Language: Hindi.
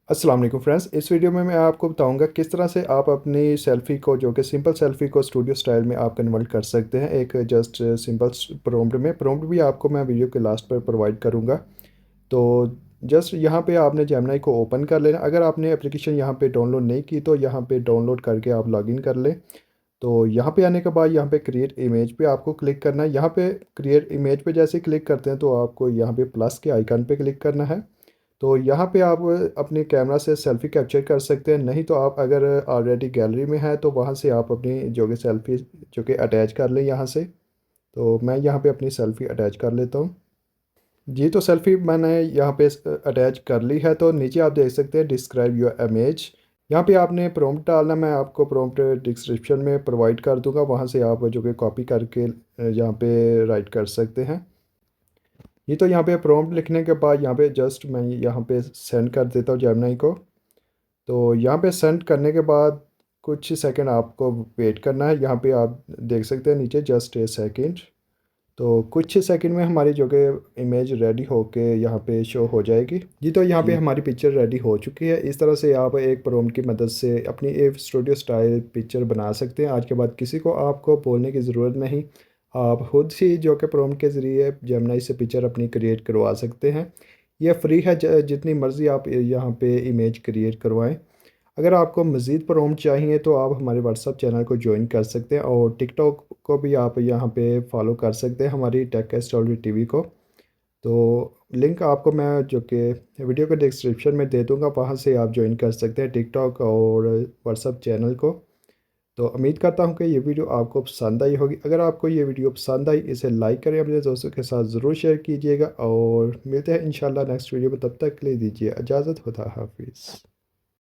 अस्सलाम वालेकुम फ्रेंड्स। इस वीडियो में मैं आपको बताऊंगा किस तरह से आप अपनी सेल्फ़ी को, जो कि सिंपल सेल्फ़ी को, स्टूडियो स्टाइल में आप कन्वर्ट कर सकते हैं एक जस्ट सिंपल प्रॉम्प्ट में। प्रॉम्प्ट भी आपको मैं वीडियो के लास्ट पर प्रोवाइड करूंगा। तो जस्ट यहाँ पे आपने जेमिनी को ओपन कर लेना। अगर आपने एप्लीकेशन यहाँ पे डाउनलोड नहीं की तो यहाँ पे डाउनलोड करके आप लॉगिन कर लें। तो यहाँ पे आने के बाद यहाँ पे क्रिएट इमेज पे आपको क्लिक करना है। यहाँ पे क्रिएट इमेज पे जैसे क्लिक करते हैं तो आपको यहाँ पे प्लस के आइकन पे क्लिक करना है। तो यहाँ पे आप अपने कैमरा से सेल्फ़ी कैप्चर कर सकते हैं। नहीं तो आप अगर ऑलरेडी गैलरी में है तो वहाँ से आप अपनी जो कि सेल्फ़ी जो कि अटैच कर लें यहाँ से। तो मैं यहाँ पे अपनी सेल्फ़ी अटैच कर लेता हूँ। जी, तो सेल्फ़ी मैंने यहाँ पे अटैच कर ली है। तो नीचे आप देख सकते हैं डिस्क्राइब योर इमेज। यहाँ पे आपने प्रॉम्प्ट डालना। मैं आपको प्रॉम्प्ट डिस्क्रिप्शन में प्रोवाइड कर दूँगा, वहाँ से आप जो कि कॉपी करके यहाँ पे राइट कर सकते हैं। ये तो यहाँ पे प्रॉम्प्ट लिखने के बाद यहाँ पे जस्ट मैं यहाँ पे सेंड कर देता हूँ जेमिनी को। तो यहाँ पे सेंड करने के बाद कुछ सेकंड आपको वेट करना है। यहाँ पे आप देख सकते हैं नीचे जस्ट ए सेकंड। तो कुछ सेकंड में हमारी जो कि इमेज रेडी होके यहाँ पे शो हो जाएगी। जी, तो यहाँ पे हमारी पिक्चर रेडी हो चुकी है। इस तरह से आप एक प्रॉम्प्ट की मदद से अपनी एक स्टूडियो स्टाइल पिक्चर बना सकते हैं। आज के बाद किसी को आपको बोलने की ज़रूरत नहीं, आप खुद ही जो कि प्रॉम्प्ट के ज़रिए जेमिनी से पिक्चर अपनी क्रिएट करवा सकते हैं। यह फ्री है, जितनी मर्ज़ी आप यहाँ पे इमेज क्रिएट करवाएं। अगर आपको मज़ीद प्रॉम्प्ट चाहिए तो आप हमारे व्हाट्सअप चैनल को ज्वाइन कर सकते हैं, और टिकटॉक को भी आप यहाँ पे फॉलो कर सकते हैं, हमारी टेक स्टोरी टीवी को। तो लिंक आपको मैं जो कि वीडियो के डिस्क्रिप्शन में दे दूँगा, वहाँ से आप ज्वाइन कर सकते हैं टिकटॉक और व्हाट्सअप चैनल को। तो उम्मीद करता हूँ कि ये वीडियो आपको पसंद आई होगी। अगर आपको ये वीडियो पसंद आई, इसे लाइक करें, अपने दोस्तों के साथ ज़रूर शेयर कीजिएगा, और मिलते हैं इंशाल्लाह नेक्स्ट वीडियो में। तब तक के लिए दीजिए इजाज़त। खुदा हाफिज़।